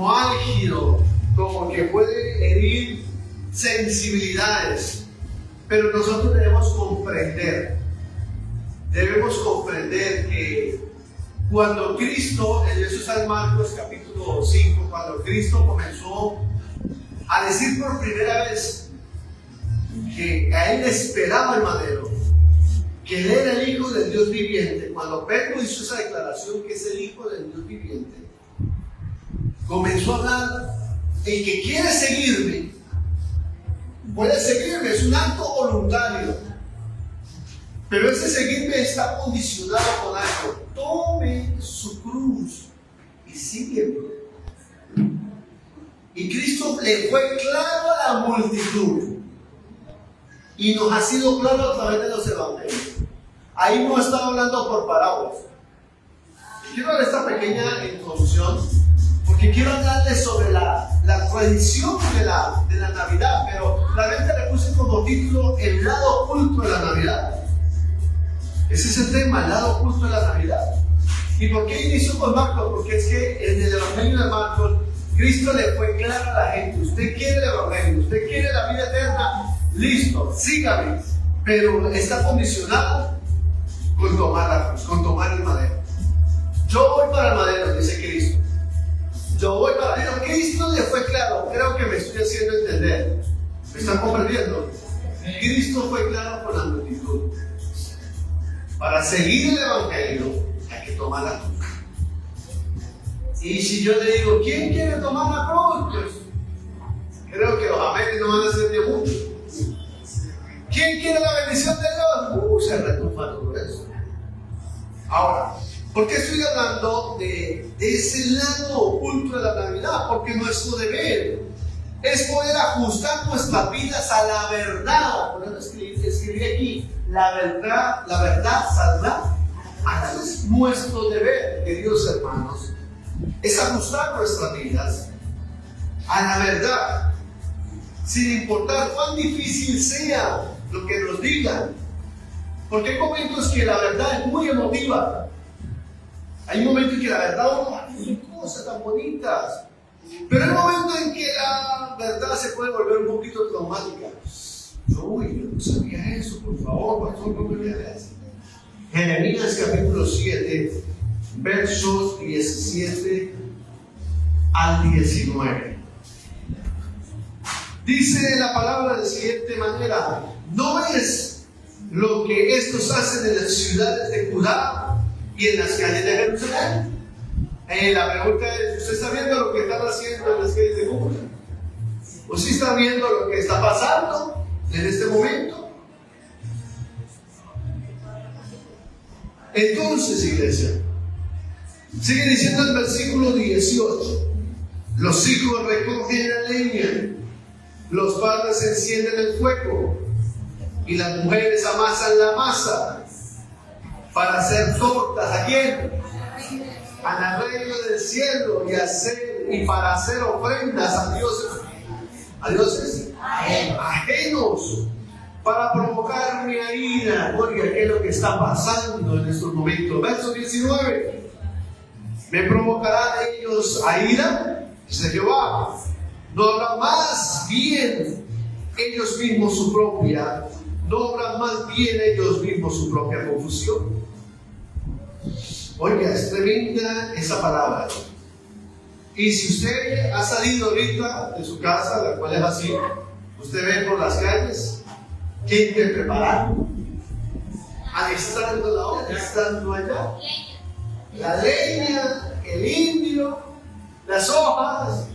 como álgido, como que puede herir sensibilidades. Pero nosotros debemos comprender que cuando Cristo, eso está en Marcos capítulo 5, cuando Cristo comenzó a decir por primera vez que a él esperaba el madero, que él era el Hijo del Dios viviente, cuando Pedro hizo esa declaración que es el Hijo del Dios viviente, comenzó a hablar: el que quiere seguirme, puede seguirme, es un acto voluntario, pero ese seguirme está condicionado con algo: tome su cruz y sígueme. Y Cristo le fue claro a la multitud, y nos ha sido claro a través de los evangelios. Ahí no estaba hablando por parábolas. Quiero dar esta pequeña introducción porque quiero hablarles sobre la tradición de la Navidad, pero realmente le puse como título el lado oculto de la Navidad. Ese es el tema, el lado oculto de la Navidad. ¿Y por qué inició con Marcos? Porque es que en el Evangelio de Marcos, Cristo le fue claro a la gente: usted quiere el Evangelio, usted quiere la vida eterna, listo, sígame. Pero está condicionado con tomar la cruz, con tomar el madero. Yo voy para el madero, dice Cristo. Yo voy para el madero. Cristo le fue claro, creo que me estoy haciendo entender. ¿Me están comprendiendo? Cristo fue claro con la multitud. Para seguir el Evangelio hay que tomar la cruz. Y si yo le digo: ¿quién quiere tomar la cruz? Pues creo que los aménes no van a ser de mucho. ¿Quién quiere la bendición de Dios? Se retumba todo eso. Ahora, ¿por qué estoy hablando de ese lado oculto de la Navidad? Porque nuestro deber es poder ajustar nuestras vidas a la verdad. Por eso escribí aquí: la verdad saldrá. Es nuestro deber, queridos hermanos, es ajustar nuestras vidas a la verdad, sin importar cuán difícil sea lo que nos digan. Porque hay momentos que la verdad es muy emotiva. Hay momentos en que la verdad son cosas tan bonitas. Pero hay momentos en que la verdad se puede volver un poquito traumática. Uy, yo no sabía eso, por favor, pastor, no me veas. Jeremías capítulo 7, versos 17 al 19. Dice la palabra de la siguiente manera: ¿no es lo que estos hacen en las ciudades de Judá y en las calles de Jerusalén? La pregunta es: ¿usted está viendo lo que están haciendo en las calles de Judá? ¿Usted está viendo lo que está pasando en este momento? Entonces, iglesia, sigue diciendo el versículo 18: los hijos recogen la leña, los padres encienden el fuego y las mujeres amasan la masa para hacer tortas. ¿A quién? Al reino del cielo, y para hacer ofrendas a dioses ajenos, para provocar mi ira. Oiga, ¿qué es lo que está pasando en estos momentos? Verso 19: ¿me provocarán ellos a ira? Dice Jehová. ¿No habrá más bien ellos mismos su propia? ¿No habrá más bien ellos mismos su propia confusión? Oiga, es tremenda esa palabra. Y si usted ha salido ahorita de su casa, la cual es así, usted ve por las calles gente preparando, alistando la olla, estando allá, la leña, el indio, las hojas,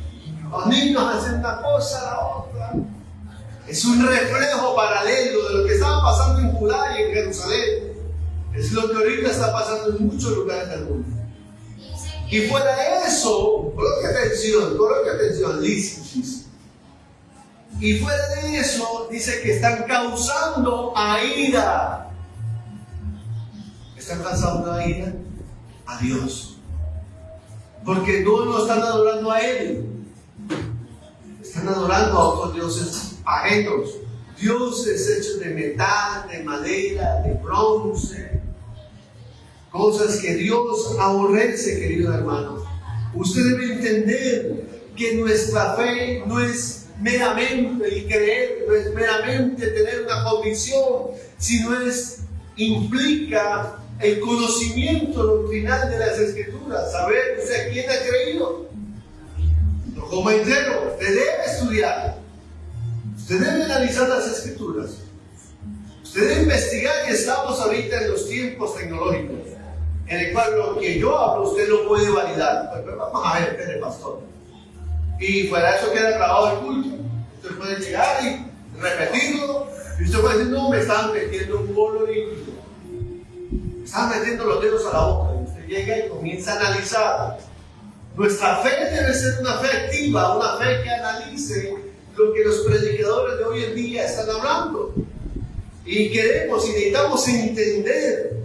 los niños hacen una cosa, la otra. Es un reflejo paralelo de lo que estaba pasando en Judá y en Jerusalén. Es lo que ahorita está pasando en muchos lugares del mundo. Y fuera de eso, coloque atención, listen. Y fuera de eso, dice que están causando a ira. Están causando a ira a Dios. Porque no lo están adorando a Él. Están adorando a otros dioses ajenos. Dioses hechos de metal, de madera, de bronce. Cosas que Dios aborrece, querido hermano. Usted debe entender que nuestra fe no es meramente el creer, no es meramente tener una convicción, sino implica el conocimiento doctrinal de las Escrituras. Saber usted quién ha creído. No como entero, usted debe estudiar, usted debe analizar las Escrituras, usted debe investigar, y estamos ahorita en los tiempos tecnológicos en el cual lo que yo hablo usted lo puede validar. Pues vamos a ver, el pastor. Y fuera de eso queda grabado el culto. Usted puede llegar y repetirlo. Y usted puede decir, no, me estaban metiendo un bolo líquido. Me estaban metiendo los dedos a la boca. Y usted llega y comienza a analizar. Nuestra fe debe ser una fe activa, una fe que analice lo que los predicadores de hoy en día están hablando. Y queremos y necesitamos entender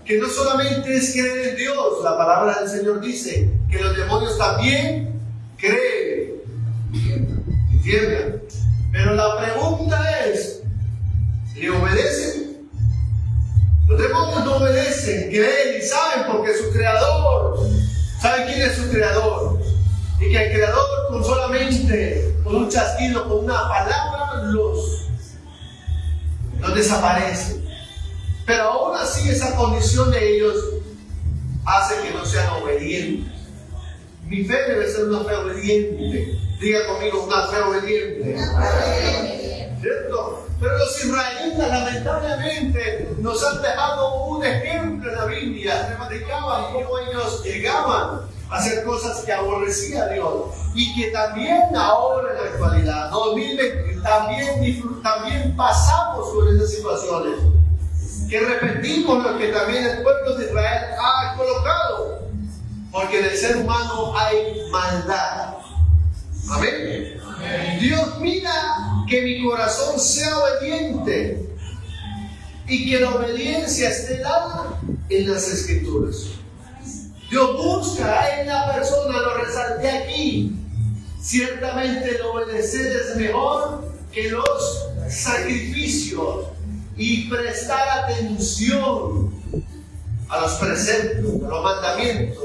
que no solamente es creer en Dios. La palabra del Señor dice que los demonios también creen y tiemblan. Pero la pregunta es, ¿le obedecen? Los demonios no obedecen, creen y saben porque su creador, ¿saben quién es su creador? Y que el creador con un chasquido, con una palabra, los desaparece. Pero aún así esa condición de ellos hace que no sean obedientes. Mi fe debe ser una fe obediente. Diga conmigo, una fe obediente. ¿Cierto? Pero los israelitas lamentablemente nos han dejado un ejemplo en la Biblia. Predicaban cómo ellos llegaban a hacer cosas que aborrecía a Dios. Y que también ahora en la actualidad, 2020, también pasamos por esas situaciones. Que repetimos lo que también el pueblo de Israel ha colocado, porque en el ser humano hay maldad. Amén. Amén. Dios mira que mi corazón sea obediente y que la obediencia esté dada en las Escrituras. Dios busca en la persona, lo resalté aquí, ciertamente el obedecer es mejor que los sacrificios. Y prestar atención a los preceptos, a los mandamientos,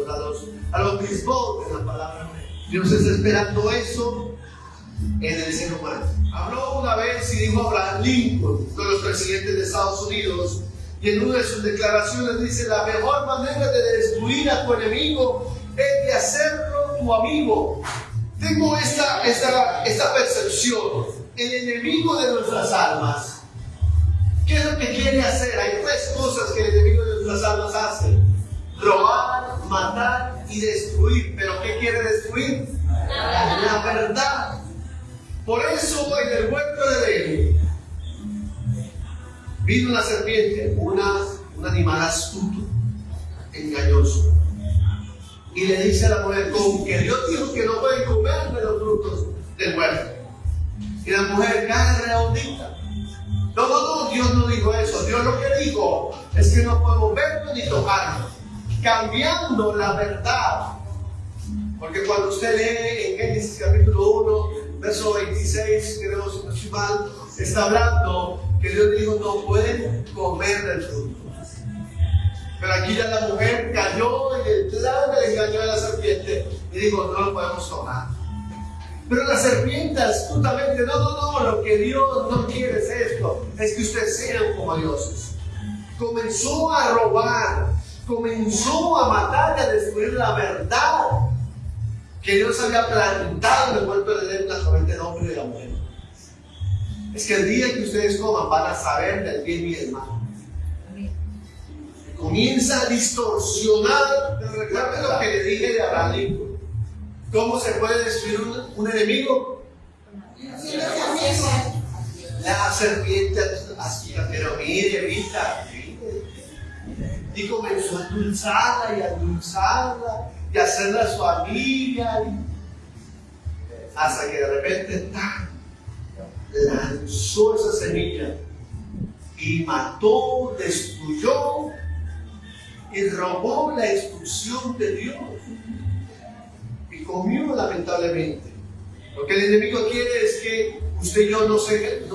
a los mismos de la palabra. Dios está esperando eso en el ser humano. Habló una vez y dijo Abraham Lincoln, uno de los presidentes de Estados Unidos, y en una de sus declaraciones dice: la mejor manera de destruir a tu enemigo es de hacerlo tu amigo. Tengo esta percepción. El enemigo de nuestras almas, ¿qué es lo que quiere hacer? Hay tres cosas que el enemigo de nuestras almas hace: robar, matar y destruir. ¿Pero qué quiere destruir? La verdad. Por eso en el huerto de Edén vino una serpiente, un animal astuto, engañoso, y le dice a la mujer: con que Dios dijo que no pueden comer de los frutos del huerto. Y la mujer cae redondita. No, Dios no dijo eso. Dios lo que dijo es que no podemos verlo ni tocarlo, cambiando la verdad. Porque cuando usted lee en Génesis capítulo 1, verso 26, creo, si no estoy mal, está hablando que Dios dijo: no pueden comer del fruto. Pero aquí ya la mujer cayó en el plan del engaño de la serpiente y dijo: no lo podemos tomar. Pero la serpiente astutamente: no, lo que Dios no quiere es esto, es que ustedes sean como dioses. Comenzó a robar, comenzó a matar y a destruir la verdad que Dios había plantado en el huerto de Edén a través del hombre y de la mujer. Es que el día que ustedes coman van a saber del bien y del mal. Comienza a distorsionar. Recuerden lo que le dije de Abraham Lincoln. ¿Cómo se puede destruir un enemigo? La serpiente astuta, pero mire, Vita, y comenzó a endulzarla y hacerla su amiga, hasta que de repente lanzó esa semilla y mató, destruyó y robó la instrucción de Dios. Comió lamentablemente. Lo que el enemigo quiere es que usted y yo no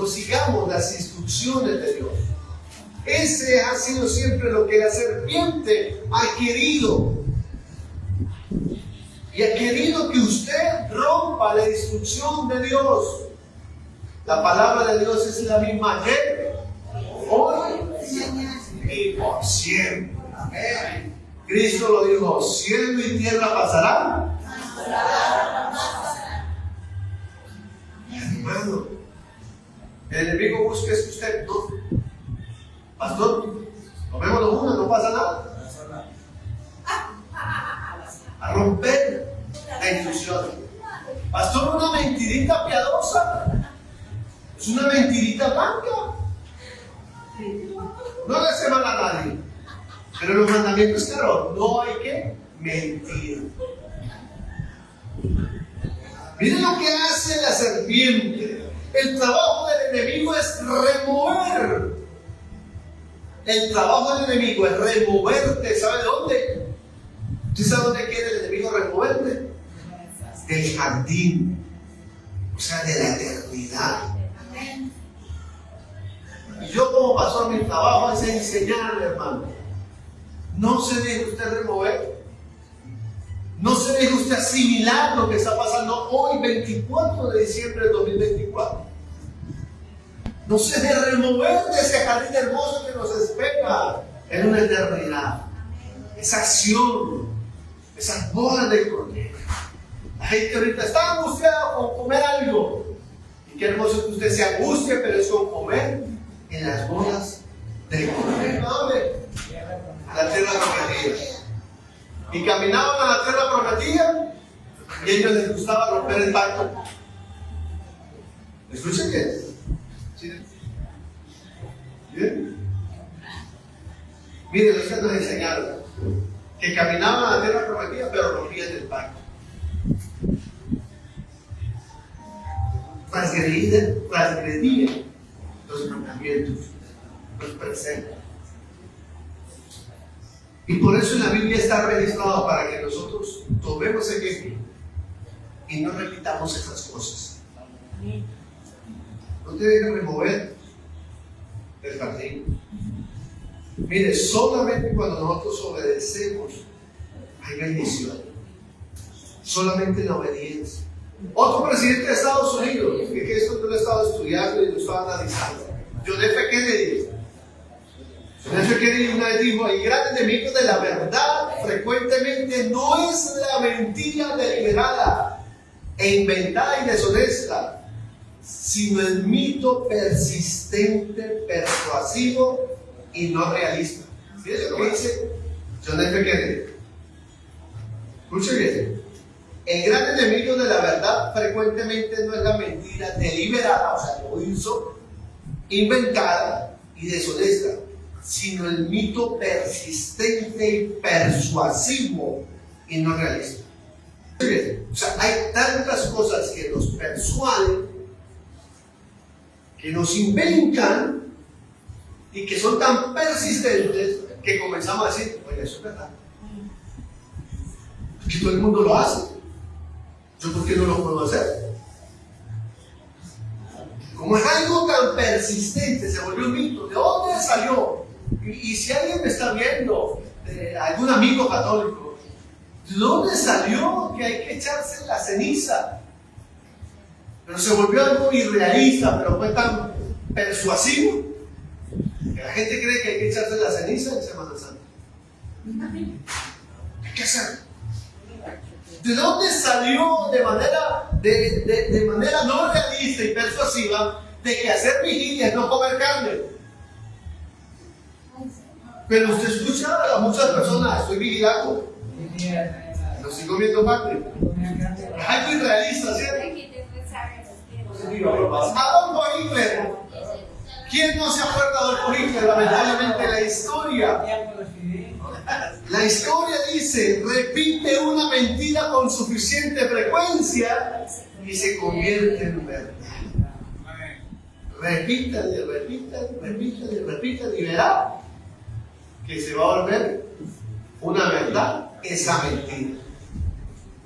sigamos las instrucciones de Dios. Ese ha sido siempre lo que la serpiente ha querido. Y ha querido que usted rompa para la instrucción de Dios. La palabra de Dios es la misma ayer, hoy y por siempre. Amén. Cristo lo dijo: cielo y tierra pasarán. Hermano, el enemigo busca que usted, ¿no? Pastor, tomémonos una, no pasa nada. A romper la instrucción. Pastor, una mentirita piadosa. Es una mentirita blanca. No le hace mal a nadie. Pero los mandamientos, claro, no hay que mentir. Miren lo que hace la serpiente. El trabajo del enemigo es remover. El trabajo del enemigo es removerte. ¿Sabe de dónde? ¿Usted sabe dónde quiere el enemigo removerte? Del jardín. O sea, de la eternidad. Y yo como pastor, mi trabajo es enseñarle, hermano. No se deje usted remover. No se deje usted asimilar lo que está pasando hoy, 24 de diciembre de 2024. No se deje remover de ese jardín hermoso que nos espera en una eternidad. Esa acción, esas bodas de cordero. La gente ahorita está angustiada con comer algo. Y qué hermoso que usted se angustie, pero es con comer en las bodas de cordero. A la tierra prometida. Y caminaban a la tierra prometida y a ellos les gustaba romper el pacto. ¿Escuchen bien? ¿Sí? ¿Bien? Miren, ustedes nos enseñaron que caminaban a la tierra prometida pero rompían el pacto. Transgredían los mandamientos, los preceptos. Y por eso en la Biblia está registrado para que nosotros tomemos ejemplo y no repitamos esas cosas. No te dejes remover del jardín. Mire, solamente cuando nosotros obedecemos hay bendición. Solamente la obediencia. Otro presidente de Estados Unidos, que esto yo lo he estado estudiando y lo estaba analizando, John F. Kennedy. John F. Kennedy una vez dijo: el gran enemigo de la verdad frecuentemente no es la mentira deliberada e inventada y deshonesta, sino el mito persistente, persuasivo y no realista. Fíjense lo que dice John F. Kennedy. Escuche bien. El gran enemigo de la verdad frecuentemente no es la mentira deliberada, o sea, lo hizo, inventada y deshonesta, sino el mito persistente y persuasivo y no realista. O sea, hay tantas cosas que nos persuaden, que nos inventan y que son tan persistentes que comenzamos a decir: oye, eso es verdad. Porque todo el mundo lo hace. ¿Yo por qué no lo puedo hacer? Como es algo tan persistente, se volvió un mito. ¿De dónde salió? Y si alguien me está viendo, algún amigo católico, ¿de dónde salió que hay que echarse la ceniza? Pero se volvió algo irrealista, pero fue tan persuasivo que la gente cree que hay que echarse la ceniza en Semana Santa. Hay que hacerlo. ¿De dónde salió de manera no realista y persuasiva de que hacer vigilia es no comer carne? Pero usted escucha a muchas personas: estoy vigilando, no estoy comiendo carne. Es algo irrealista, ¿cierto? Adolfo Hitler. ¿Quién no se acuerda de Adolfo Hitler? Lamentablemente la historia dice: repite una mentira con suficiente frecuencia y se convierte en verdad. Repítale y verá que se va a volver una verdad esa mentira.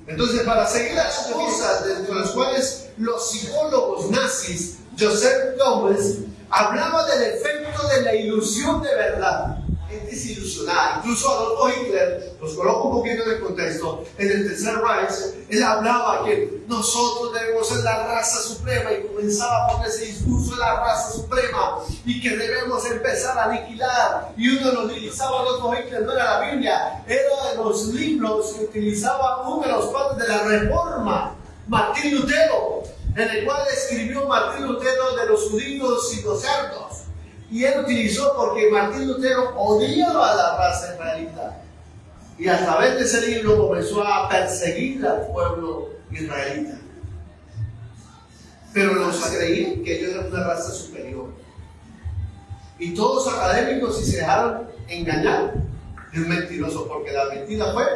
Entonces, para seguir las cosas dentro de las cuales los psicólogos nazis, Joseph Goebbels, hablaba del efecto de la ilusión de verdad. gente desilusionada. Incluso Adolfo Hitler, los coloco un poquito en el contexto, en el Tercer Reich, él hablaba que nosotros debemos ser la raza suprema y comenzaba con ese discurso de la raza suprema y que debemos empezar a aniquilar. Y uno lo utilizaba Adolfo Hitler, no era la Biblia, era de los libros que utilizaba uno de los padres de la Reforma, Martín Lutero, en el cual escribió Martín Lutero de los judíos y los cerdos. Y él utilizó porque Martín Lutero odiaba a la raza israelita. Y a través de ese libro comenzó a perseguir al pueblo israelita. Pero los creían que ellos eran una raza superior. Y todos académicos y se dejaron engañar de un mentiroso, porque la mentira fue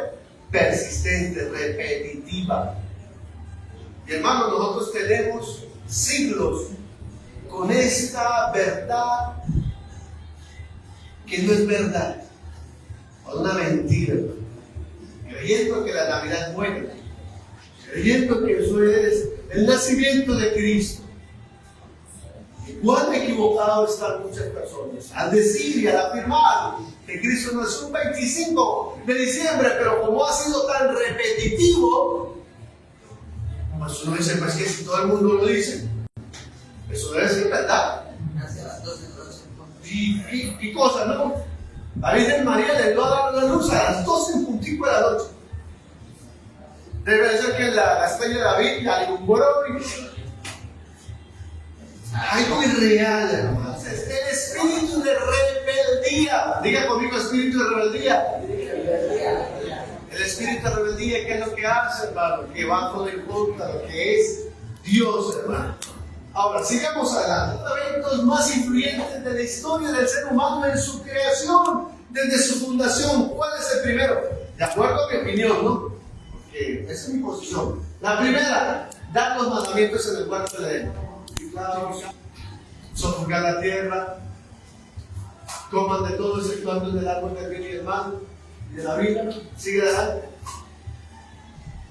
persistente, repetitiva. Y hermanos, nosotros tenemos siglos con esta verdad que no es verdad, con una mentira, creyendo que la Navidad es buena, creyendo que eso es el nacimiento de Cristo. Y cuán equivocado están muchas personas al decir y al afirmar que Cristo no es un 25 de diciembre, pero como ha sido tan repetitivo, pues uno dice, pues que si todo el mundo lo dice, eso debe ser verdad. Hacia las 12 de la noche. ¿Y cosa, no? La Virgen María le dio a dar la luz a las 12 en puntico de la noche. Debe ser que la estrella de David la alumbró algo irreal, hermanos. Es el espíritu de rebeldía. Diga conmigo, espíritu de rebeldía. El espíritu de rebeldía, ¿qué es lo que hace, hermano? Que va todo en contra de lo que es Dios, hermano. Ahora, sigamos adelante. Los eventos más influyentes de la historia del ser humano en su creación, desde su fundación. ¿Cuál es el primero? De acuerdo a mi opinión, ¿no? Porque esa es mi posición. La primera, dar los mandamientos en el huerto de Edén. Sofocar la tierra, coman de todo exceptuando del árbol del bien y del mal y de la vida. Sigue adelante.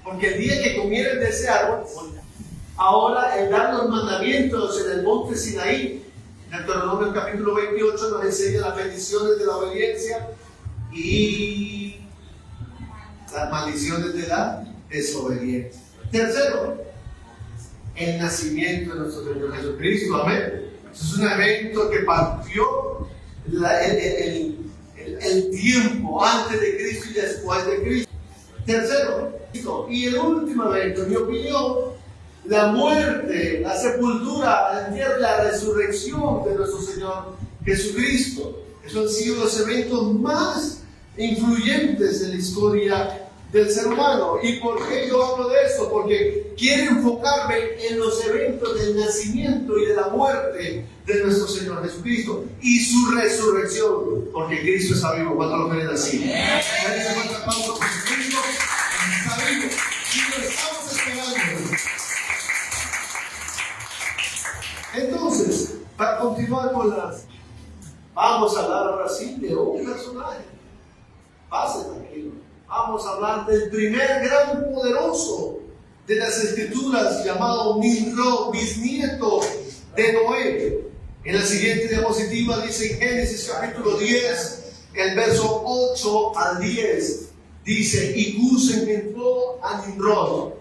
Porque el día que comieran de ese árbol, ahora el dar los mandamientos en el monte Sinaí, Deuteronomio capítulo 28 nos enseña las bendiciones de la obediencia y las maldiciones de la desobediencia. Tercero, el nacimiento de nuestro Señor Jesucristo. Amén. Eso es un evento que partió el tiempo antes de Cristo y después de Cristo. Tercero, y el último evento, en mi opinión, la muerte, la sepultura, el entierro y la resurrección de nuestro Señor Jesucristo. Esos han sido los eventos más influyentes de la historia del ser humano. ¿Y por qué yo hablo de esto? Porque quiero enfocarme en los eventos del nacimiento y de la muerte de nuestro Señor Jesucristo y su resurrección, porque Cristo está vivo. ¿Cuántos lo creen así? Cristo está vivo y lo estamos esperando. Entonces, para continuar con las... Vamos a hablar ahora sí de un personaje. Pase tranquilo. Vamos a hablar del primer gran poderoso de las Escrituras, llamado Nimrod, bisnieto de Noé. En la siguiente diapositiva dice en Génesis capítulo 10, el verso 8 al 10, dice: y Cus engendró a Nimrod,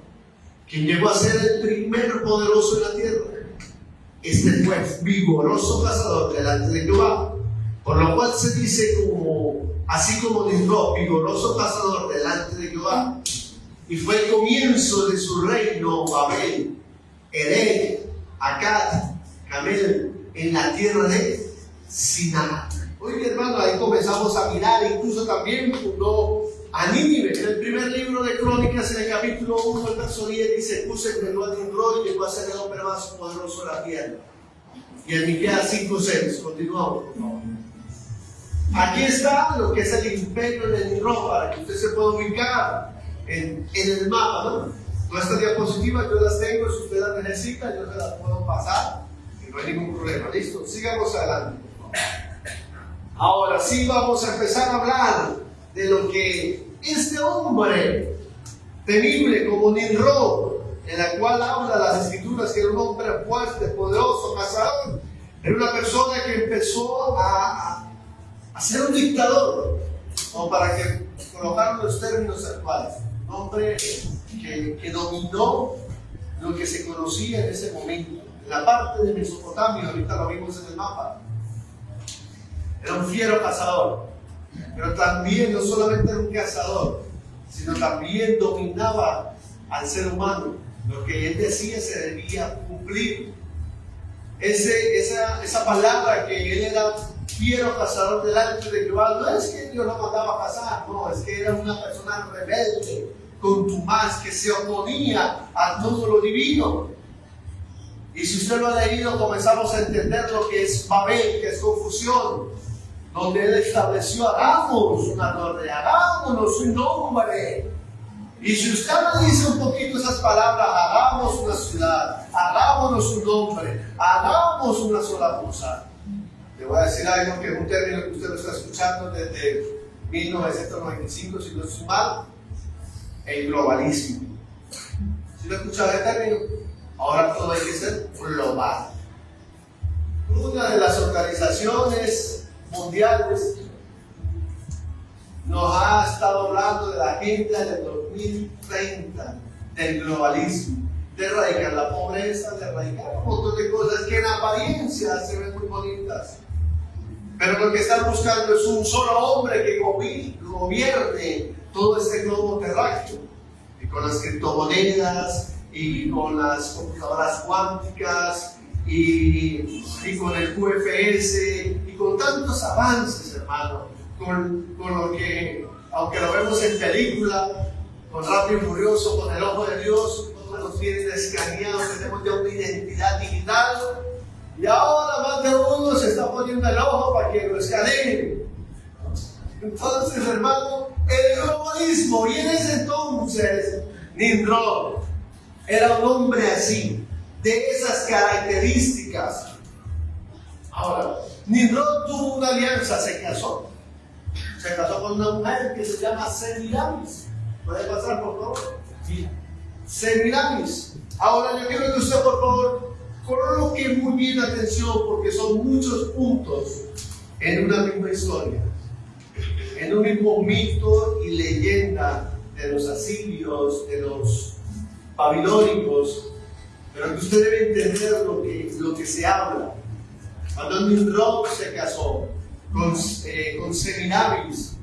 quien llegó a ser el primer poderoso de la tierra. Este fue vigoroso cazador delante de Jehová, por lo cual se dice así como Nimrod, vigoroso cazador delante de Jehová. Y fue el comienzo de su reino Babel, Erech, Akkad, Camel, en la tierra de Siná. Oye, hermano, ahí comenzamos a mirar, incluso también fundó a Nínive. En el primer libro de Crónicas, en el capítulo 1, el verso 10, dice: Cus engendró a Nimrod y llegó a ser el hombre más poderoso de la tierra. Y en Miqueas 5:6, continuamos, por favor. Aquí está lo que es el imperio de Nimrod, para que usted se pueda ubicar en el mapa, ¿no? Todas estas diapositivas yo las tengo, si usted las necesita, yo se las puedo pasar, y no hay ningún problema. ¿Listo? Sigamos adelante, por favor. Ahora sí vamos a empezar a hablar de lo que este hombre temible como Nimrod, en la cual habla las Escrituras que era un hombre fuerte, poderoso, cazador, era una persona que empezó a a ser un dictador, o para que colocar los términos actuales, un hombre que dominó lo que se conocía en ese momento, en la parte de Mesopotamia, ahorita lo vimos en el mapa. Era un fiero cazador, pero también no solamente era un cazador, sino también dominaba al ser humano. Lo que él decía se debía cumplir. Esa palabra que él era fiero cazador delante de Jehová, no es que Dios lo mandaba a cazar, no, es que era una persona rebelde, contumaz, que se oponía a todo lo divino. Y si usted lo ha leído, comenzamos a entender lo que es Babel, que es confusión, donde él estableció: hagamos una torre, hagámonos un nombre. Y si usted analiza un poquito esas palabras: hagamos una ciudad, hagámonos un nombre, hagamos una sola cosa. Le voy a decir algo que es un término que usted lo está escuchando desde 1995, si no estoy mal: el globalismo. ¿Sí lo ha escuchado el término? Ahora todo hay que ser global. Una de las organizaciones mundiales nos ha estado hablando de la agenda del 2030, del globalismo, de erradicar la pobreza, de erradicar un montón de cosas que en apariencia se ven muy bonitas. Pero lo que están buscando es un solo hombre que gobierne todo este globo terráqueo. Y con las criptomonedas, y con las computadoras cuánticas, y con el QFS, y con tantos avances, hermano, con lo que, aunque lo vemos en película, con Rápido y Furioso, con el ojo de Dios, todos nos tienen escaneados, tenemos ya una identidad digital, y ahora más de uno se está poniendo el ojo para que lo escaneen. Entonces, hermano, el globalismo, y en ese entonces, Nimrod era un hombre así, de esas características. Ahora, Nimrod tuvo una alianza, se casó con una mujer que se llama Semiramis. ¿Puede pasar, por favor? Semiramis. Ahora yo quiero que usted, por favor, coloque muy bien atención, porque son muchos puntos en una misma historia, en un mismo mito y leyenda de los asirios, de los babilónicos, pero que usted debe entender lo que se habla. Cuando Nimrod se casó con Semiramis,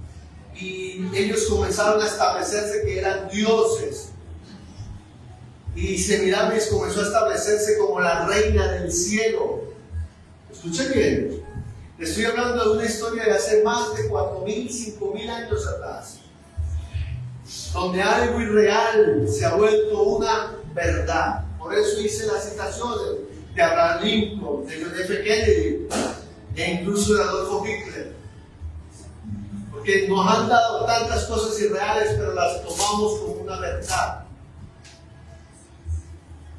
y ellos comenzaron a establecerse que eran dioses, y Semiramis comenzó a establecerse como la reina del cielo. Escuchen bien, le estoy hablando de una historia de hace más de 4.000, 5.000 años atrás, donde algo irreal se ha vuelto una verdad. Por eso hice las citaciones de Abraham Lincoln, de John F. Kennedy e incluso de Adolfo Hitler, porque nos han dado tantas cosas irreales, pero las tomamos como una verdad.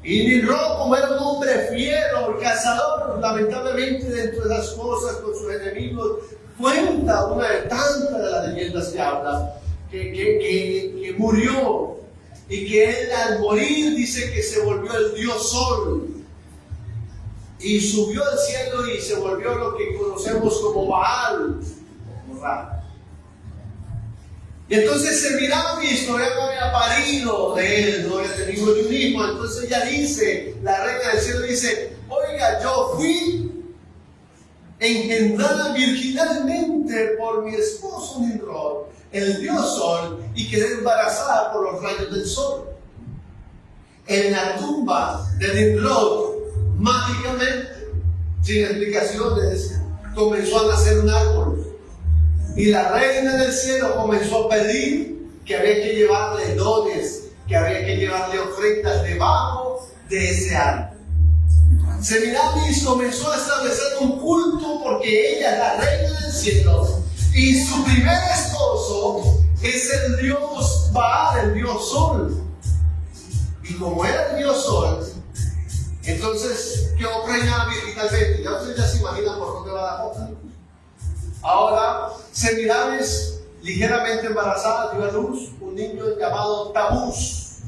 Y Nimrod, como era un hombre fiero, el cazador, lamentablemente dentro de las cosas con sus enemigos, cuenta una de tantas de las leyendas que habla, que murió, y que él al morir dice que se volvió el dios Sol, y subió al cielo y se volvió lo que conocemos como Baal, como Ra. Y entonces Semiramis no había parido de él, no había tenido ni un hijo. Entonces ella dice, la reina del cielo dice: oiga, yo fui engendrada virginalmente por mi esposo Nimrod, el dios Sol, y quedé embarazada por los rayos del sol. En la tumba de Nimrod, mágicamente, sin explicaciones, comenzó a nacer un árbol. Y la reina del cielo comenzó a pedir que había que llevarle dones, que había que llevarle ofrendas debajo de ese árbol. Semiramis comenzó a establecer un culto porque ella es la reina del cielo y su primer esposo es el dios Baal, el dios Sol. Y como era el dios Sol, entonces quedó preñada virginalmente. Ya ustedes ya se imaginan por dónde va la cosa. Ahora, Semiramis, ligeramente embarazada, dio a luz un niño llamado Tamuz.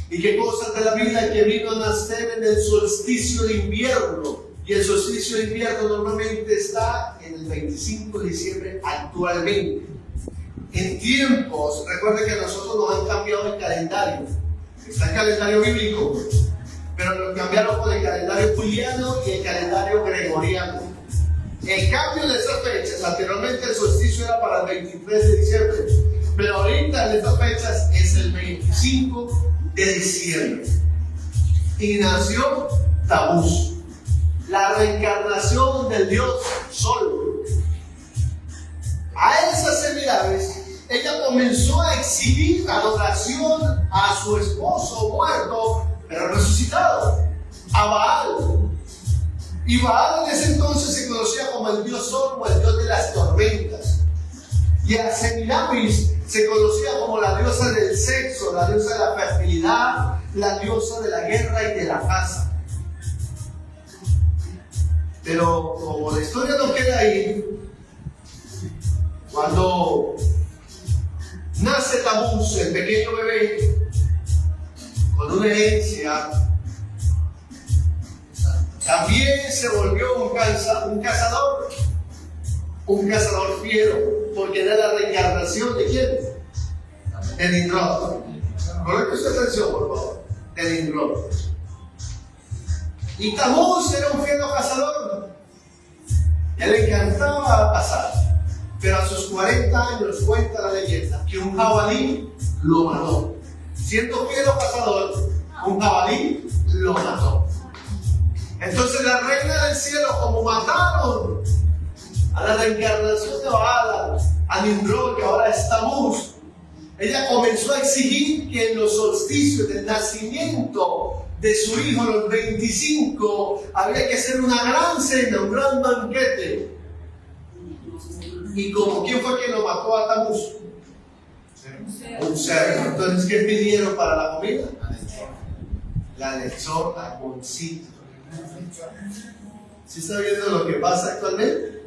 ¿Y qué cosas de la vida que vino a nacer en el solsticio de invierno? Y el solsticio de invierno normalmente está en el 25 de diciembre actualmente. En tiempos, recuerden que nosotros nos han cambiado el calendario. Está el calendario bíblico, pero lo cambiaron con el calendario juliano y el calendario gregoriano. El cambio de esas fechas, anteriormente el solsticio era para el 23 de diciembre, pero ahorita en estas fechas es el 25 de diciembre. Y nació Tamuz, la reencarnación del dios Sol. A esas semidades ella comenzó a exhibir adoración a su esposo muerto, pero resucitado, a Baal. Y Baal en ese entonces se conocía como el dios Sol o el dios de las tormentas. Y a Semiramis se conocía como la diosa del sexo, la diosa de la fertilidad, la diosa de la guerra y de la caza. Pero como la historia no queda ahí, cuando nace Tamuz, el pequeño bebé, con una herencia, también se volvió un cazador fiero, porque era la reencarnación de quién? De Nimrod. Correcto esta atención, por favor, de Nimrod. Y Tamuz era un fiero cazador. Él le encantaba cazar, pero a sus 40 años cuenta la leyenda que un jabalí lo mató. Siendo fiero cazador, un jabalí lo mató. Entonces la reina del cielo, como mataron a la reencarnación de Baal, a Nimrod, que ahora es Tamuz, ella comenzó a exigir que en los solsticios del nacimiento de su hijo, los 25, había que hacer una gran cena, un gran banquete. Y como ¿quién fue quien lo mató a Tamuz? Un cerdo. Entonces, ¿qué pidieron para la comida? La lechona con citro. ¿Sí está viendo lo que pasa actualmente?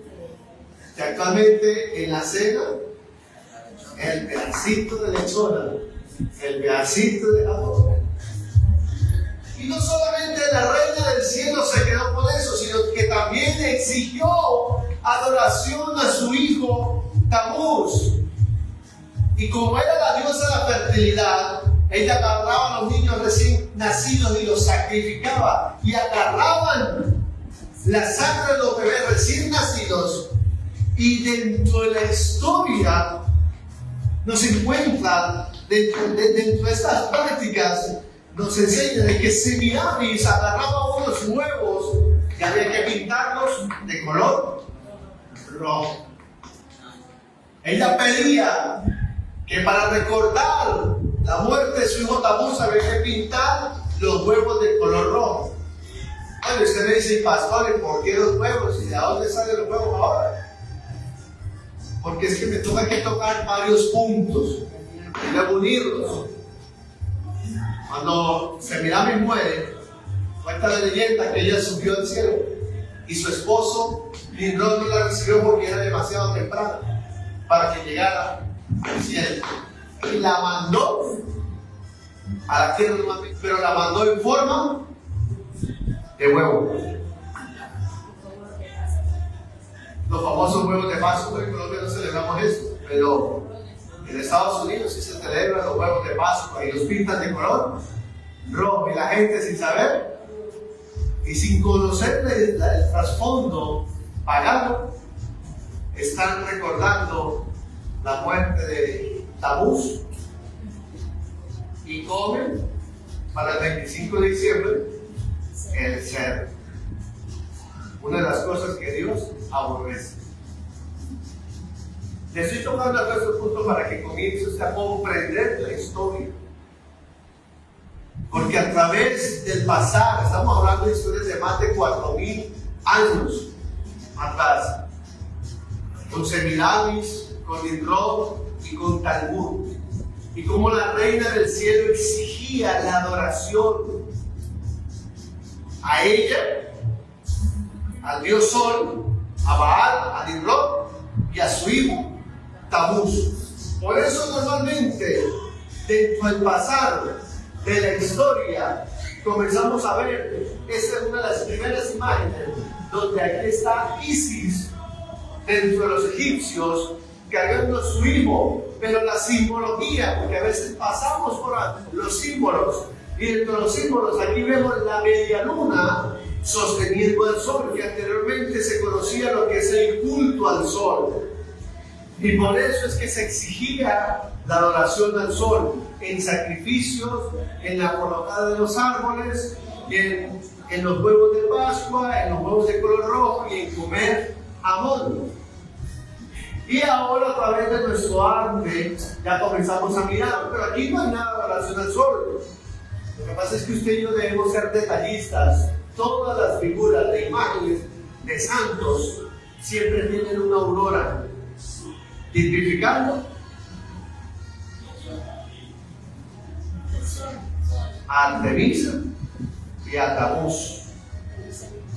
Que actualmente en la cena, el pedacito de lechona, el pedacito de jamón. Y no solamente la reina del cielo se quedó con eso, sino que también exigió adoración a su hijo Tamuz. Y como era la diosa de la fertilidad, ella agarraba a los niños recién nacidos y los sacrificaba. Y agarraban la sangre de los bebés recién nacidos. Y dentro de la historia nos encuentra, dentro de estas prácticas, nos enseña de que Semiramis agarraba unos huevos y había que pintarlos de color rojo. Ella pedía que para recordar la muerte de su hijo Tamuz había que pintar los huevos de color rojo. Bueno, usted me dice, pastor, ¿por qué los huevos? ¿Y de dónde salen los huevos ahora? Porque es que me toca que tocar varios puntos y luego unirlos. Cuando Semiramis muere, cuenta la leyenda que ella subió al cielo y su esposo Nimrod no la recibió porque era demasiado temprano para que llegara al cielo. Y la mandó a la tierra nuevamente, pero la mandó en forma de huevo. Los famosos huevos de Pascua. En Colombia no celebramos esto, pero en Estados Unidos sí se celebran los huevos de Pascua y los pintan de color rojo, y la gente sin saber y sin conocer el trasfondo pagano están recordando la muerte de Tamuz y comen para el 25 de diciembre el cerdo. Una de las cosas que Dios aborrece. Le estoy tocando hasta este punto para que comience usted a comprender la historia. Porque a través del pasar, estamos hablando de historias de más de 4000 años atrás, con Semiramis, con Nimrod y con Talmud, y como la reina del cielo exigía la adoración a ella, al dios Sol, a Baal, a Nimrod y a su hijo Tamuz. Por eso normalmente dentro del pasado de la historia comenzamos a ver, esta es una de las primeras imágenes, donde aquí está Isis dentro de los egipcios, cargando su hijo, pero la simbología, porque a veces pasamos por los símbolos, y dentro de los símbolos aquí vemos la media luna sosteniendo al sol, que anteriormente se conocía lo que es el culto al sol. Y por eso es que se exigía la adoración al sol en sacrificios, en la colocada de los árboles, en los huevos de Pascua, en los huevos de color rojo y en comer jamón. Y ahora a través de nuestro arte ya comenzamos a mirar, pero aquí no hay nada de adoración al sol. Lo que pasa es que usted y yo debemos ser detallistas. Todas las figuras de imágenes de santos siempre tienen una aurora, tipificando a Artemisa y a Tamuz,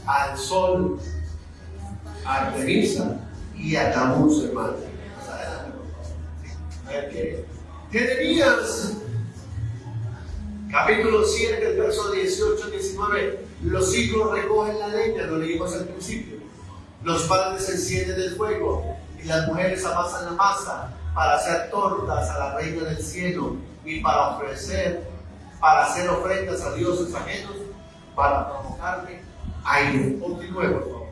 al sol, a Artemisa y a Tamuz, hermano. Jeremías, capítulo 7, verso 18-19. Los hijos recogen la leña, lo leímos al principio. Los padres encienden el fuego y las mujeres amasan la masa para hacer tortas a la reina del cielo y para hacer ofrendas a dioses ajenos, para provocarle aire. Continúe, por favor.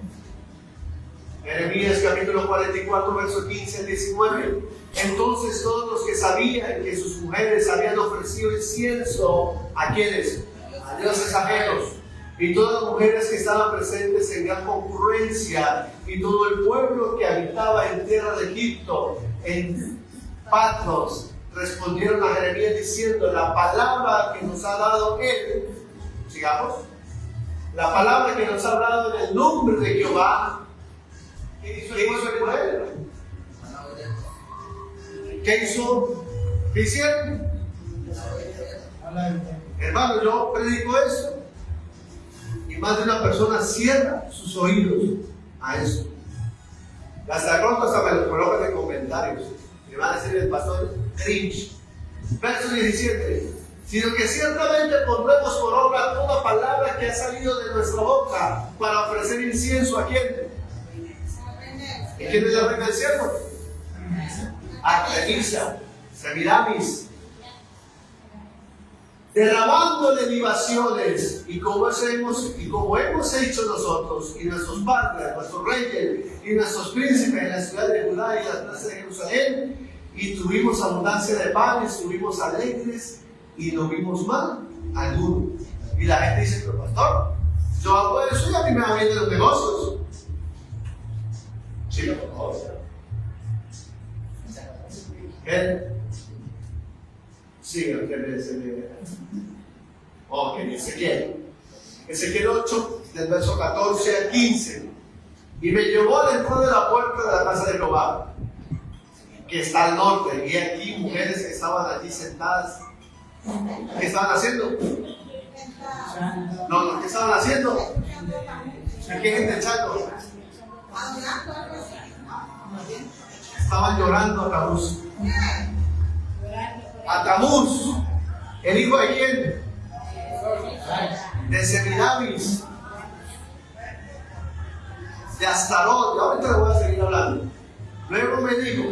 Jeremías capítulo 44, verso 15-19. Entonces todos los que sabían que sus mujeres habían ofrecido incienso a quienes, a dioses ajenos, y todas las mujeres que estaban presentes en gran concurrencia, y todo el pueblo que habitaba en tierra de Egipto, en Patros, respondieron a Jeremías diciendo: la palabra que nos ha dado él, sigamos, la palabra que nos ha hablado en el nombre de Jehová. ¿Qué hizo el pueblo? ¿Qué hizo? ¿Qué hicieron? Hermano, yo predico eso y más de una persona cierra sus oídos a eso. Hasta pronto hasta me lo colocan en comentarios. Me van a decir el pastor cringe. Verso 17. Sino que ciertamente pondremos por obra toda palabra que ha salido de nuestra boca para ofrecer incienso a quién. ¿Y quién es la reina del cielo? Artemisa, Semiramis, derramándole libaciones, y como hemos hecho nosotros, y nuestros padres, nuestros reyes, y nuestros príncipes en la ciudad de Judá y las plazas de Jerusalén, y tuvimos abundancia de pan, y estuvimos alegres, y no vimos mal alguno. Y la gente dice: pero pastor, yo hago eso y a mí me va bien de los negocios. Sí, por favor. Sí, ok, Ezequiel 8, del verso 14 al 15. Y me llevó dentro de la puerta de la casa de Jehová, que está al norte, y aquí mujeres que estaban allí sentadas. ¿Qué estaban haciendo? No, ¿qué estaban haciendo? ¿Qué gente echando? Estaban llorando a Tamuz. A Tamuz, el hijo de quién? De Semiramis, de Astarot. Yo ahorita le voy a seguir hablando. Luego me dijo: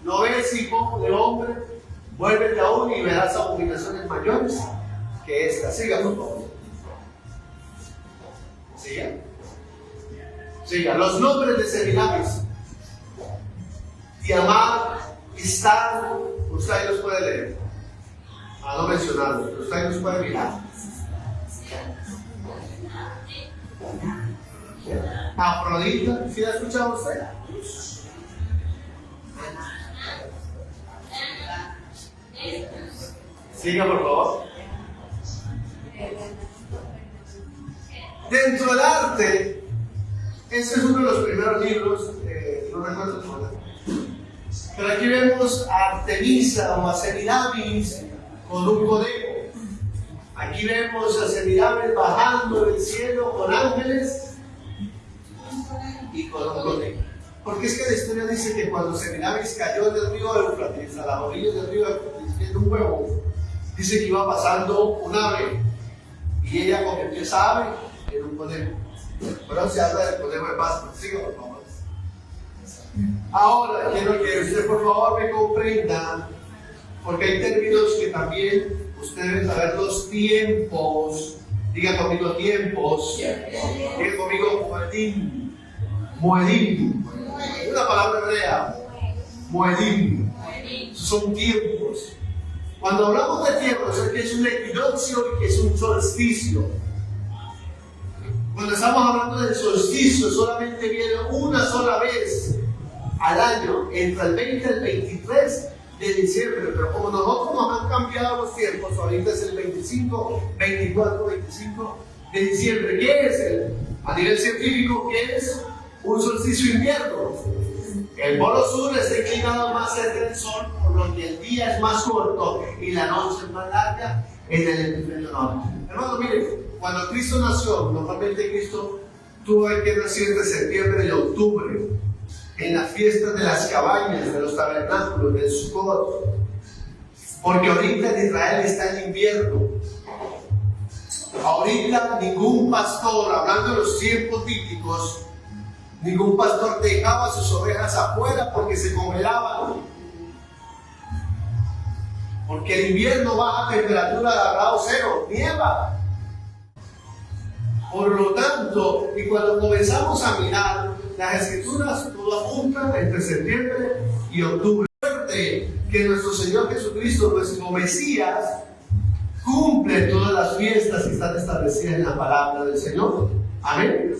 ¿no ves, hijo de hombre? Vuélvete aún y verás abominaciones mayores que esta. Siga, por favor. Siga. Los nombres de Semiramis: Tiamar, Istar. Usted los puede leer, a no mencionarlos, pero usted los puede mirar. Afrodita, ¿sí la ha escuchado usted? Siga, por favor. Dentro del arte, este es uno de los primeros libros, no recuerdo el nombre. Pero aquí vemos a Artemisa o a Semiramis con un conejo. Aquí vemos a Semiramis bajando del cielo con ángeles y con un conejo. Porque es que la historia dice que cuando Semiramis cayó en el río Éufrates, a la orilla del río Éufrates, viendo un huevo, dice que iba pasando un ave Y ella convirtió esa ave en un conejo. Pero se habla del conejo de Pascua. Siga, por favor. Ahora quiero que usted por favor me comprenda, porque hay términos que también usted debe saber los tiempos. Diga conmigo tiempos. Diga conmigo moedim. Moedim. Es una palabra hebrea. Moedim. Son tiempos. Cuando hablamos de tiempos, es que es un equinoccio y que es un solsticio. Cuando estamos hablando del solsticio, solamente viene una sola vez al año, entre el 20 y el 23 de diciembre. Pero como nosotros nos han cambiado los tiempos, ahorita es el 25, 24, 25 de diciembre. ¿Qué es a nivel científico, qué es un solsticio invierno? El polo sur está inclinado más cerca del sol, por lo que el día es más corto y la noche es más larga en el hemisferio norte. Hermano, miren, cuando Cristo nació, normalmente Cristo tuvo que nacer entre septiembre y octubre, en las fiestas de las cabañas, de los tabernáculos, del Sukkot, porque ahorita en Israel está el invierno. Ahorita ningún pastor, hablando de los tiempos bíblicos, ningún pastor dejaba sus ovejas afuera porque se congelaban. Porque el invierno baja temperatura a grado cero, nieva. Por lo tanto, y cuando comenzamos a mirar, las escrituras todo apuntan entre septiembre y octubre. Que nuestro Señor Jesucristo, nuestro Mesías, cumple todas las fiestas que están establecidas en la palabra del Señor. Amén.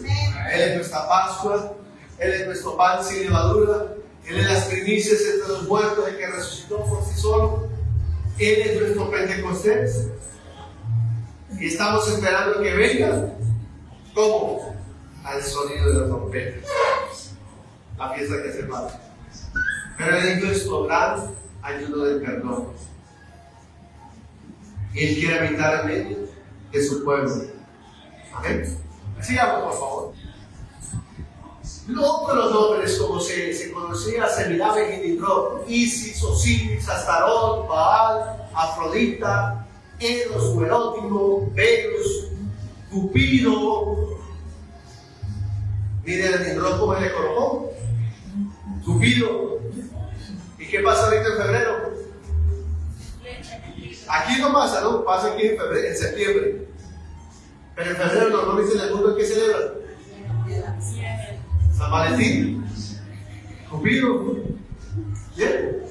Él es nuestra Pascua, Él es nuestro pan sin levadura, Él es las primicias entre los muertos, el que resucitó por sí solo, Él es nuestro Pentecostés. Y estamos esperando que venga, ¿cómo? Al sonido de la trompeta, la fiesta que se pasa. Pero Él es nuestro gran ayuno del perdón. Él quiere habitar en medio de su pueblo. Amén. Sigamos, por favor. Otros nombres, como se conocía, Semiramis y Nimrod, Isis, Osiris, Astarot, Baal, Afrodita, Eros, Erótico, Venus, Cupido. Miren a Nimrod cómo le colocó. Cupido. ¿Y qué pasa ahorita en febrero? Aquí no pasa, ¿no? Pasa aquí en febrero, en septiembre. Pero en febrero normalmente en el mundo ¿qué celebran? San Valentín, Cupido. ¿Bien?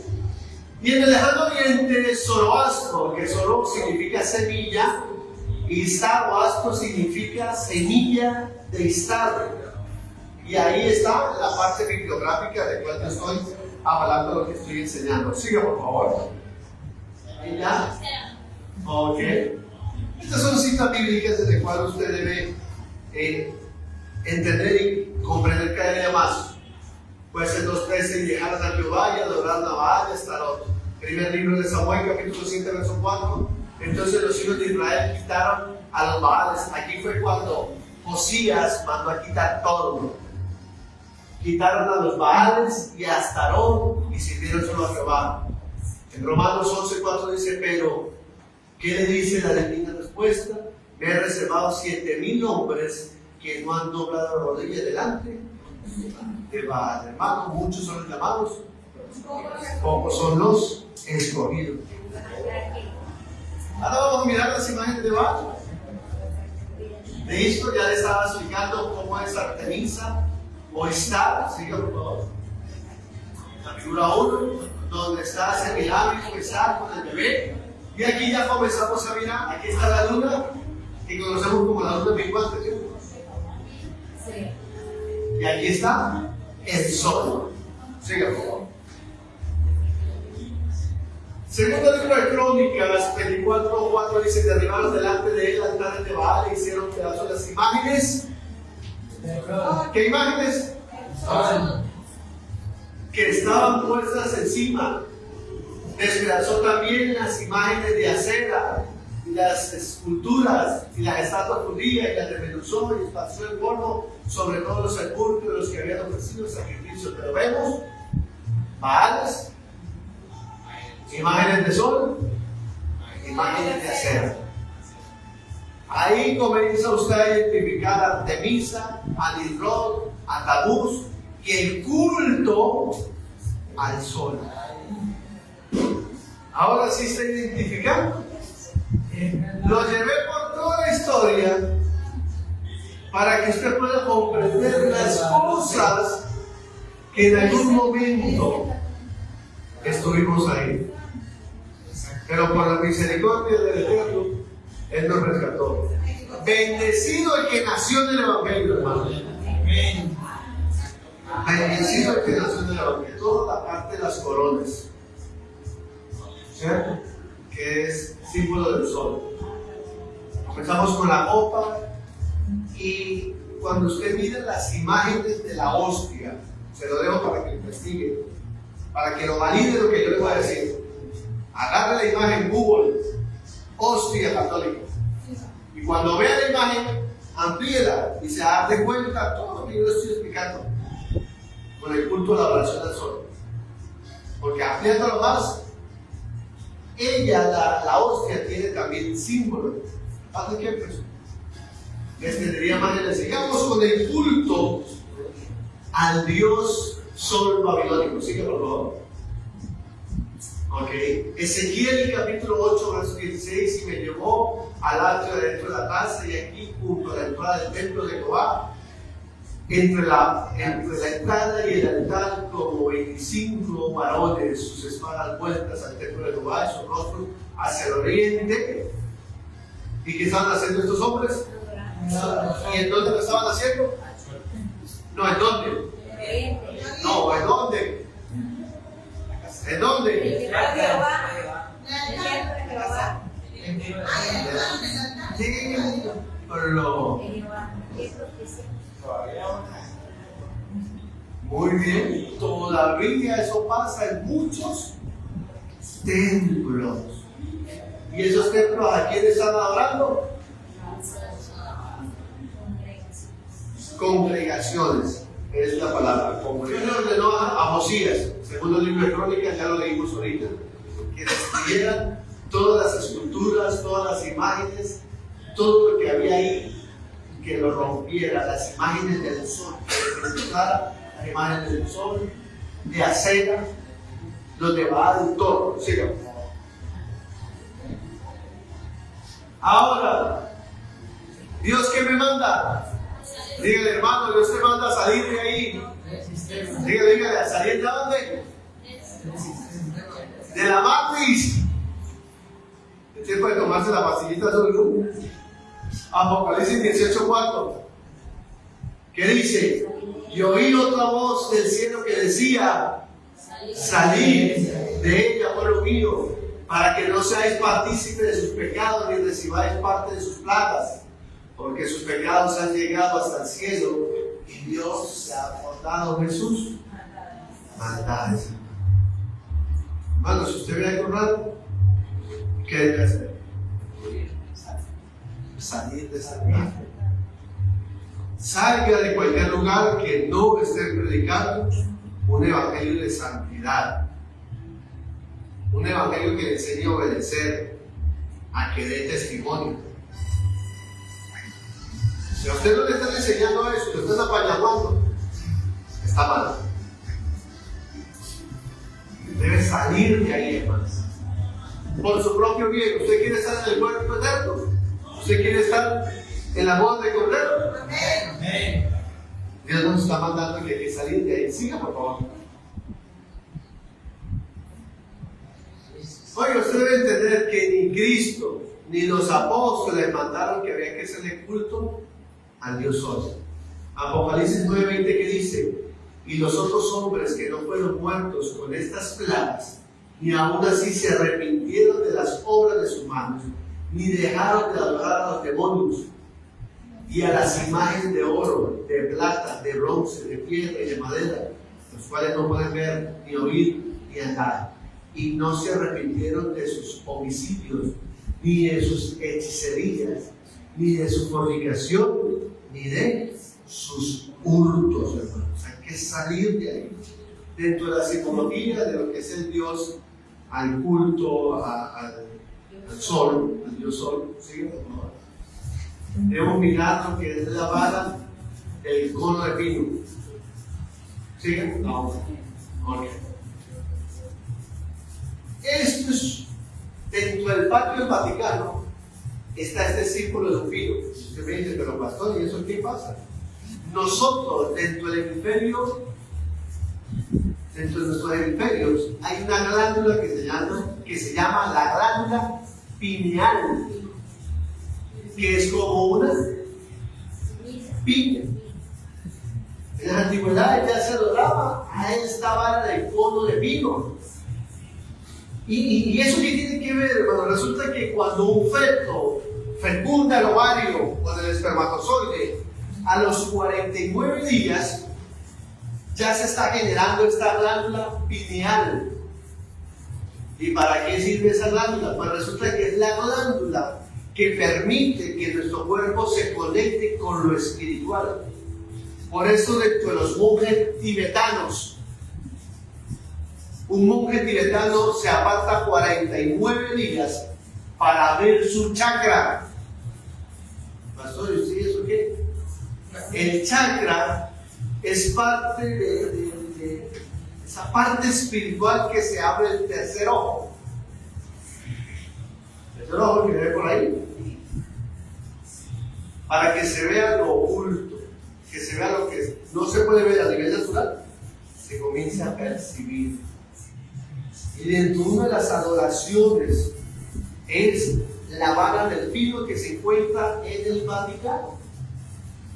Y en el lejano oriente, Zoroastro, que Zoro significa semilla, y Istar o Astro significa semilla de Istar. Y ahí está la parte bibliográfica de cual yo estoy hablando, lo que estoy enseñando. Siga, por favor. Ahí ya. Ok. Estas son citas bíblicas desde las cuales usted debe entender y comprender cada día más. Puede ser 2:13, y dejaron a Jehová y adoraron a Baal y Astarot. Primer libro de Samuel, capítulo 7, verso 4. Entonces los hijos de Israel quitaron a los Baales. Aquí fue cuando Josías mandó a quitar todo. Quitaron a los Baales y a Astarot y sirvieron solo a Jehová. En Romanos 11:4 dice, pero ¿qué le dice la divina respuesta? Me he reservado 7,000 hombres que no han doblado la rodilla delante de Baal. Hermanos, muchos son los llamados, pocos son los escogidos. Ahora vamos a mirar las imágenes de Baal. De esto ya le estaba explicando cómo es Artemisa o Istar. Siga, por favor. La figura 1, donde está Semiramis o Istar con el bebé. Y aquí ya comenzamos a mirar. Aquí está la luna, que conocemos como la luna menguante. Sí. Y aquí está el sol. Siga, por favor. Segundo libro de Crónicas, 24:4 dice: derribaron delante de él altares de Baal e hicieron pedazos de las imágenes. ¿Qué imágenes? Que estaban puestas encima. Despedazó también las imágenes de acera, y las esculturas, y las estatuas judías, y las de Menuzó, y esparció el polvo sobre todos los sepulcros de los que habían ofrecido sacrificios. Pero vemos Baales, imágenes de sol, imágenes de acera. Ahí comienza usted a identificar a Artemisa, a Nisrod, a Tamuz y el culto al sol. Ahora sí está identificando. Lo llevé por toda la historia para que usted pueda comprender las cosas que en algún momento estuvimos ahí. Pero por la misericordia del Eterno, Él nos rescató. Bendecido el que nació en el Evangelio, hermano. Bendecido el que nació en el Evangelio. Toda la parte de las coronas, ¿cierto? Que es símbolo del sol. Comenzamos con la copa y cuando usted mire las imágenes de la hostia, se lo dejo para que lo investigue, para que lo valide lo que yo le voy a decir. Agarre la imagen Google, hostia católica, y cuando vea la imagen, amplíela y se darle cuenta todo lo que yo le estoy explicando con el culto de la adoración al sol. Porque ampliándolo más, ella, la hostia, tiene también símbolos. ¿Hace qué pues? Les tendría más de sigamos con el culto al dios sol babilónico. Sigue por favor. Ok. Ezequiel capítulo 8, verso 16, y me llevó al atrio de dentro de la casa, y aquí junto a la entrada del templo de Jehová, entre la entrada y el altar, como 25 varones, sus espadas vueltas al templo de Jehová, y sus rostros hacia el oriente. ¿Y qué estaban haciendo estos hombres? ¿Y en dónde lo estaban haciendo? No, ¿en dónde? No, ¿en dónde? ¿En dónde? Muy bien, todavía eso pasa en muchos templos. ¿Y esos templos a quién están adorando? Congregaciones, es la palabra. Dios le ordenó a Josías, segundo libro de Crónicas, ya lo leímos ahorita, que destruyeran todas las esculturas, todas las imágenes, todo lo que había ahí, que lo rompiera, las imágenes del sol, que representara las imágenes del sol, de Acera, los de Baal, todo. Sigamos. Ahora, ¿Dios qué me manda? Dígale, hermano, Dios te manda a salir de ahí. Dígale, ¿a salir de dónde? De la matriz. Usted puede tomarse la pastillita azul. Apocalipsis 18:4. ¿Qué dice? Y oí otra voz del cielo que decía: salid de ella, pueblo mío, para que no seáis partícipes de sus pecados ni recibáis parte de sus plagas, porque sus pecados han llegado hasta el cielo y Dios se ha acordado de sus maldades. Hermano, si usted ve algo raro, ¿qué debe hacer? Salir de ese lugar. Salga de cualquier lugar que no esté predicando un evangelio de santidad, un evangelio que le enseñe a obedecer, a que dé testimonio. Si a usted no le están enseñando eso, lo están apañando, está mal. Debe salir de ahí, hermanos. Por su propio bien. ¿Usted quiere estar en el cuerpo eterno? ¿Usted quiere estar en la boda de Cordero? Amén. Dios nos está mandando que hay que salir de ahí. Siga, por favor. Oye, usted debe entender que ni Cristo ni los apóstoles mandaron que había que hacerle culto al Dios Sol. Apocalipsis 9:20 que dice: y los otros hombres que no fueron muertos con estas plagas, ni aún así se arrepintieron de las obras de sus manos, ni dejaron de adorar a los demonios y a las imágenes de oro, de plata, de bronce, de piedra y de madera, los cuales no pueden ver, ni oír, ni andar, y no se arrepintieron de sus homicidios, ni de sus hechicerías, ni de su fornicación, ni de sus hurtos, hermanos. Hay que salir de ahí, dentro de la simbología de lo que es el Dios, al culto, al sol, al Dios Sol. ¿Sí? debemos mirar lo que es la vara del cono de pino. ¿Sigue? No. Ok. Esto es, dentro del patio del Vaticano, está este círculo de un pino. Usted me dice, pero pastor, ¿y eso qué pasa? Nosotros, dentro del hemisferio, dentro de nuestros hemisferios, hay una glándula que se llama la glándula pineal, que es como una piña. En las antigüedades ya se adoraba a esta vara del cono de pino. ¿Y eso qué tiene que ver, hermano? Resulta que cuando un feto fecunda el ovario con el espermatozoide, a los 49 días ya se está generando esta glándula pineal. ¿Y para qué sirve esa glándula? Pues resulta que es la glándula que permite que nuestro cuerpo se conecte con lo espiritual. Por eso dentro de los monjes tibetanos, un monje tibetano se aparta 49 días para ver su chakra. Pastor, ¿y usted eso qué? El chakra es parte de esa parte espiritual que se abre el tercer ojo. El tercer ojo que se ve por ahí. Para que se vea lo oculto, que se vea lo que no se puede ver a nivel natural, se comienza a percibir. Y dentro de una de las adoraciones es la vara del pino que se encuentra en el Vaticano.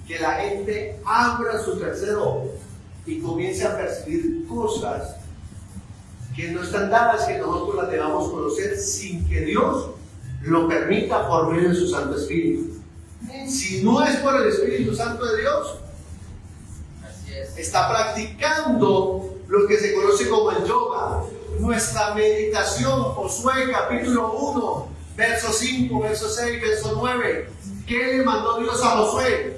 Que la gente abra su tercer ojo y comience a percibir cosas que no están dadas, que nosotros las debamos conocer sin que Dios lo permita por medio de su Santo Espíritu. Si no es por el Espíritu Santo de Dios, está practicando lo que se conoce como el yoga. Nuestra meditación, Josué capítulo 1, verso 5, verso 6, verso 9. ¿Qué le mandó Dios a Josué?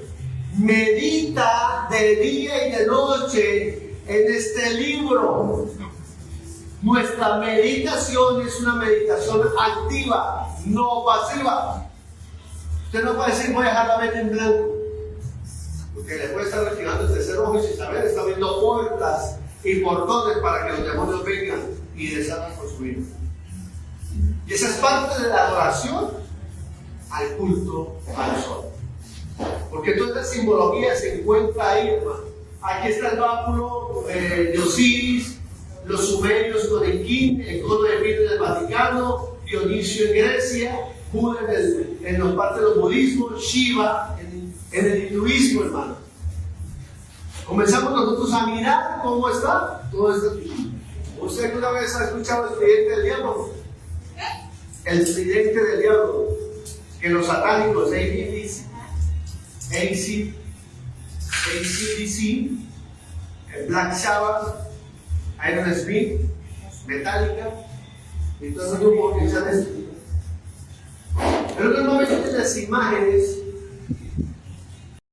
Medita de día y de noche en este libro. Nuestra meditación es una meditación activa, no pasiva. Usted no puede decir, voy a dejar la mente en blanco, porque le puede estar activando el tercer ojo y sin saber está abriendo puertas y portones para que los demonios vengan y deshagan con su vida. Y esa es parte de la adoración al culto al sol. Porque toda esta simbología se encuentra ahí, hermano. Aquí está el báculo de Osiris, los sumerios con el Kin, el cono de pino en el Vaticano, Dionisio en Grecia, Buda en los partes de los budismos, Shiva en el hinduismo, hermano. Comenzamos nosotros a mirar cómo está todo esto. ¿Usted alguna vez ha escuchado el tridente del diablo? El tridente del diablo, que los satánicos, AC/DC, Black Sabbath, Iron Smith, Metallica, y todo el grupo utilizan esto. Pero normalmente las imágenes